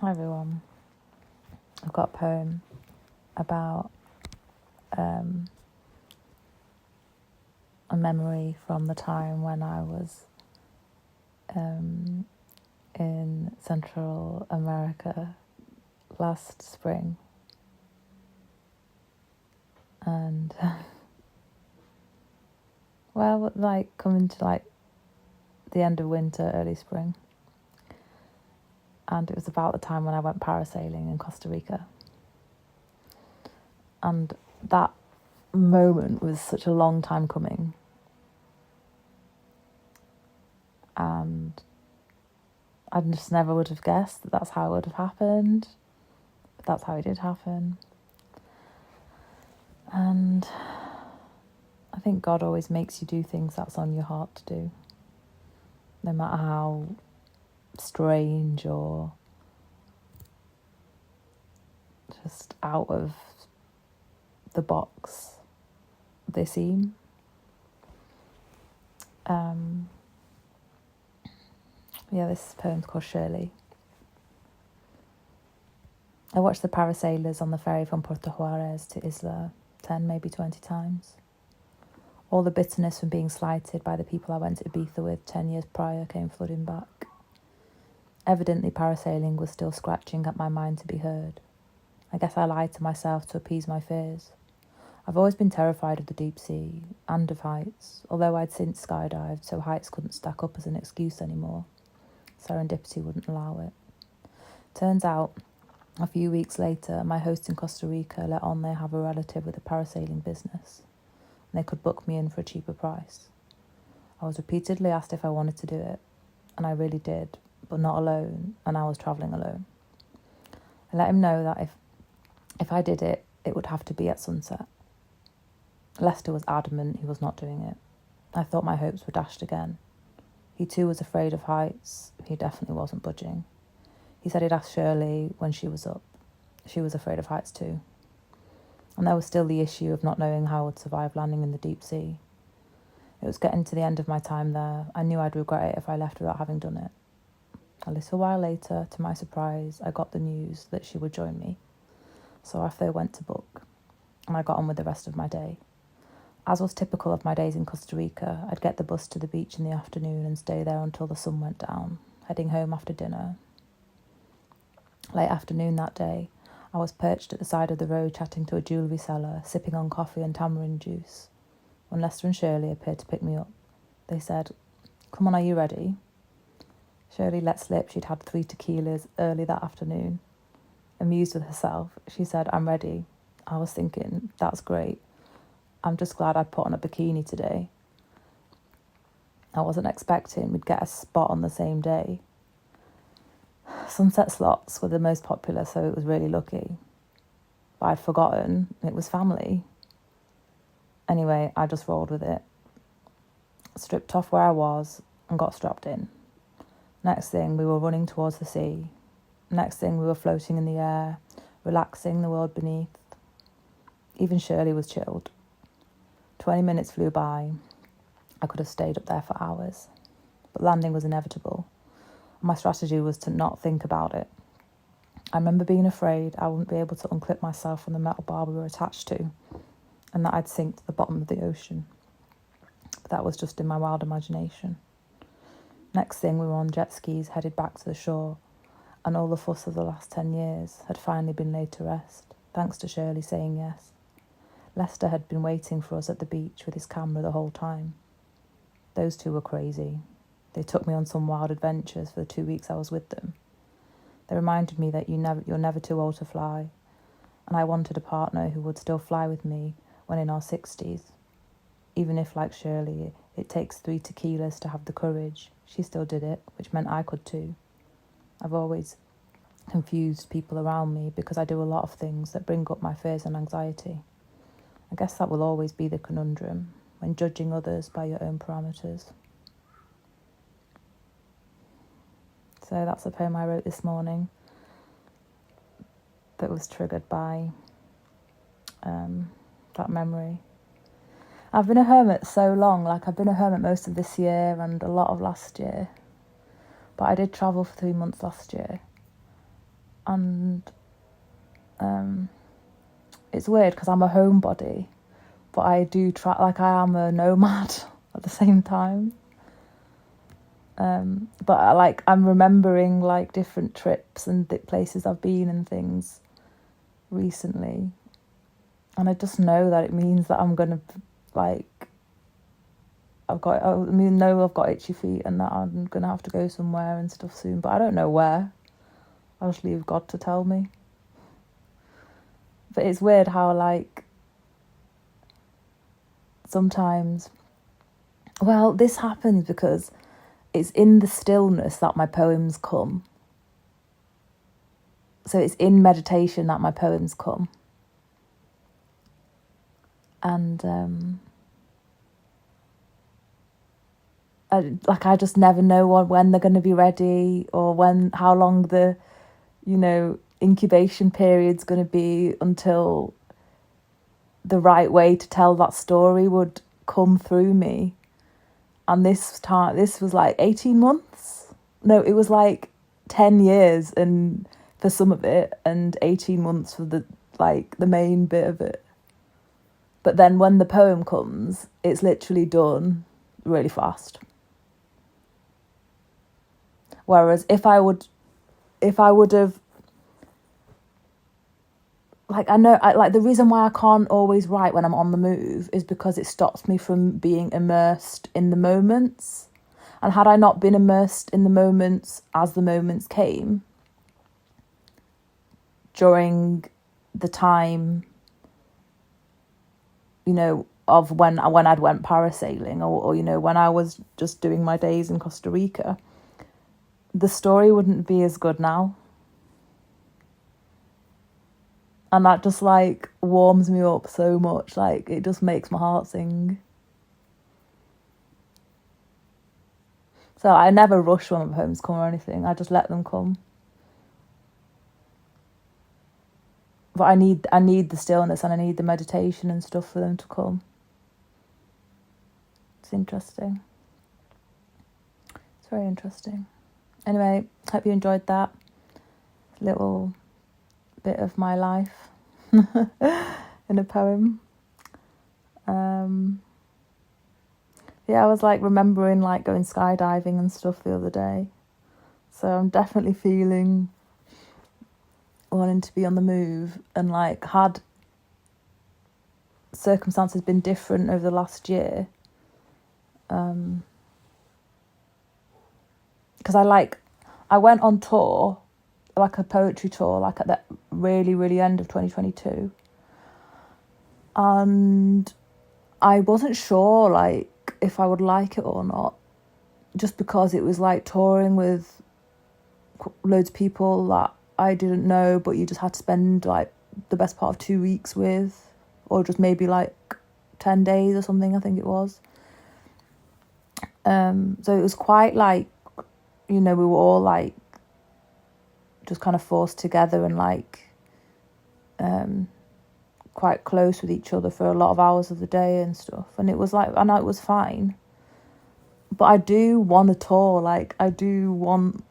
Hi everyone. I've got a poem about a memory from the time when I was in Central America last spring. And coming to the end of winter, early spring. And it was about the time when I went parasailing in Costa Rica. And that moment was such a long time coming. And I just never would have guessed that that's how it would have happened. But that's how it did happen. And I think God always makes you do things that's on your heart to do. No matter how strange or just out of the box they seem. This poem's called Shirley. I watched the parasailers on the ferry from Puerto Juarez to Isla 10, maybe 20 times. All the bitterness from being slighted by the people I went to Ibiza with 10 years prior came flooding back. Evidently, parasailing was still scratching at my mind to be heard. I guess I lied to myself to appease my fears. I've always been terrified of the deep sea and of heights, although I'd since skydived, so heights couldn't stack up as an excuse anymore. Serendipity wouldn't allow it. Turns out, a few weeks later, my host in Costa Rica let on they have a relative with a parasailing business, and they could book me in for a cheaper price. I was repeatedly asked if I wanted to do it, and I really did, but not alone, and I was travelling alone. I let him know that if I did it, it would have to be at sunset. Lester was adamant he was not doing it. I thought my hopes were dashed again. He too was afraid of heights. He definitely wasn't budging. He said he'd asked Shirley when she was up. She was afraid of heights too. And there was still the issue of not knowing how I would survive landing in the deep sea. It was getting to the end of my time there. I knew I'd regret it if I left without having done it. A little while later, to my surprise, I got the news that she would join me. So off they went to book, and I got on with the rest of my day. As was typical of my days in Costa Rica, I'd get the bus to the beach in the afternoon and stay there until the sun went down, heading home after dinner. Late afternoon that day, I was perched at the side of the road chatting to a jewellery seller, sipping on coffee and tamarind juice, when Lester and Shirley appeared to pick me up. They said, "Come on, are you ready?" Shirley let slip she'd had 3 tequilas early that afternoon. Amused with herself, she said, "I'm ready." I was thinking, that's great. I'm just glad I put on a bikini today. I wasn't expecting we'd get a spot on the same day. Sunset slots were the most popular, so it was really lucky. But I'd forgotten it was family. Anyway, I just rolled with it. Stripped off where I was and got strapped in. Next thing, we were running towards the sea. Next thing, we were floating in the air, relaxing the world beneath. Even Shirley was chilled. 20 minutes flew by. I could have stayed up there for hours. But landing was inevitable. My strategy was to not think about it. I remember being afraid I wouldn't be able to unclip myself from the metal bar we were attached to, and that I'd sink to the bottom of the ocean. But that was just in my wild imagination. Next thing, we were on jet skis headed back to the shore, and all the fuss of the last 10 years had finally been laid to rest, thanks to Shirley saying yes. Lester had been waiting for us at the beach with his camera the whole time. Those two were crazy. They took me on some wild adventures for the 2 weeks I was with them. They reminded me that you're never too old to fly, and I wanted a partner who would still fly with me when in our 60s. Even if, like Shirley, it takes 3 tequilas to have the courage, she still did it, which meant I could too. I've always confused people around me because I do a lot of things that bring up my fears and anxiety. I guess that will always be the conundrum when judging others by your own parameters. So that's a poem I wrote this morning that was triggered by that memory. I've been a hermit so long, I've been a hermit most of this year and a lot of last year. But I did travel for 3 months last year. And it's weird because I'm a homebody, but I do try, like I am a nomad at the same time. But I'm remembering like different trips and places I've been and things recently, and I just know that it means that I'm gonna I've got itchy feet and that I'm gonna have to go somewhere and stuff soon, but I don't know where. I'll just leave God to tell me. But it's weird how like sometimes, well, this happens because it's in the stillness that my poems come. So it's in meditation that my poems come. And I just never know when they're going to be ready, or how long the, incubation period's going to be until the right way to tell that story would come through me. And this was like 18 months. No, it was like 10 years and for some of it, and 18 months for the main bit of it. But then when the poem comes, it's literally done really fast. Whereas if I would have, the reason why I can't always write when I'm on the move is because it stops me from being immersed in the moments. And had I not been immersed in the moments as the moments came during the time, of when I'd went parasailing or when I was just doing my days in Costa Rica, the story wouldn't be as good now. And that just warms me up so much. It just makes my heart sing. So I never rush when my poems come or anything. I just let them come. But I need the stillness and I need the meditation and stuff for them to come. It's interesting. It's very interesting. Anyway, hope you enjoyed that little bit of my life in a poem. I was remembering going skydiving and stuff the other day. So I'm definitely feeling wanting to be on the move, and had circumstances been different over the last year, because I went on tour, a poetry tour, at the really, really end of 2022. And I wasn't sure, if I would like it or not, just because it was, touring with loads of people that I didn't know, but you just had to spend, the best part of 2 weeks with, or just maybe, 10 days or something, I think it was. So it was quite, we were all, just kind of forced together and quite close with each other for a lot of hours of the day and stuff, and it was I know it was fine, but I do want a tour. I do want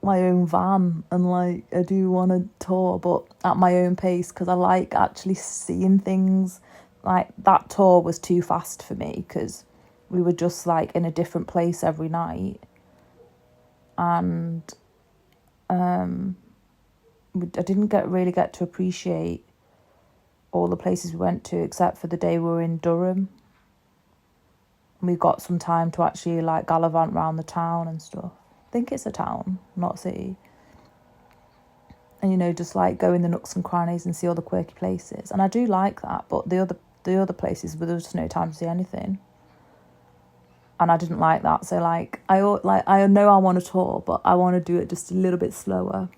my own van, and I do want a tour, but at my own pace, because I like actually seeing things. That tour was too fast for me because we were just in a different place every night, and I didn't really get to appreciate all the places we went to, except for the day we were in Durham. We got some time to actually gallivant around the town and stuff. I think it's a town, not a city. And just go in the nooks and crannies and see all the quirky places. And I do like that, but the other places there was just no time to see anything. And I didn't like that. So I know I want to tour, but I want to do it just a little bit slower.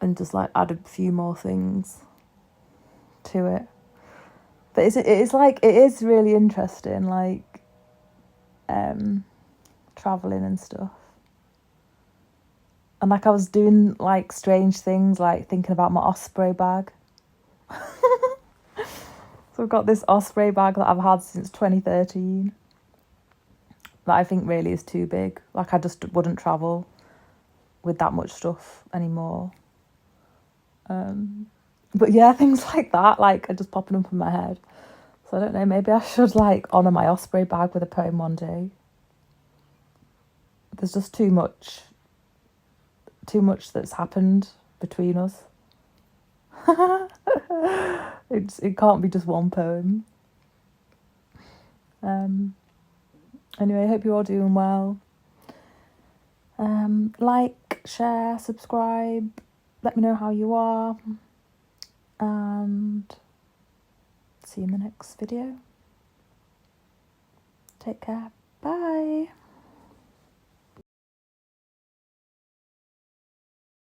And just add a few more things to it. But it is really interesting, travelling and stuff. And I was doing strange things, thinking about my Osprey bag. So I've got this Osprey bag that I've had since 2013 that I think really is too big. I just wouldn't travel with that much stuff anymore. But yeah, things like that, like, are just popping up in my head. So I don't know, maybe I should, like, honour my Osprey bag with a poem one day. There's just too much that's happened between us. It can't be just one poem. Anyway, I hope you're all doing well. Like, share, subscribe, let me know how you are, and see you in the next video. Take care. Bye.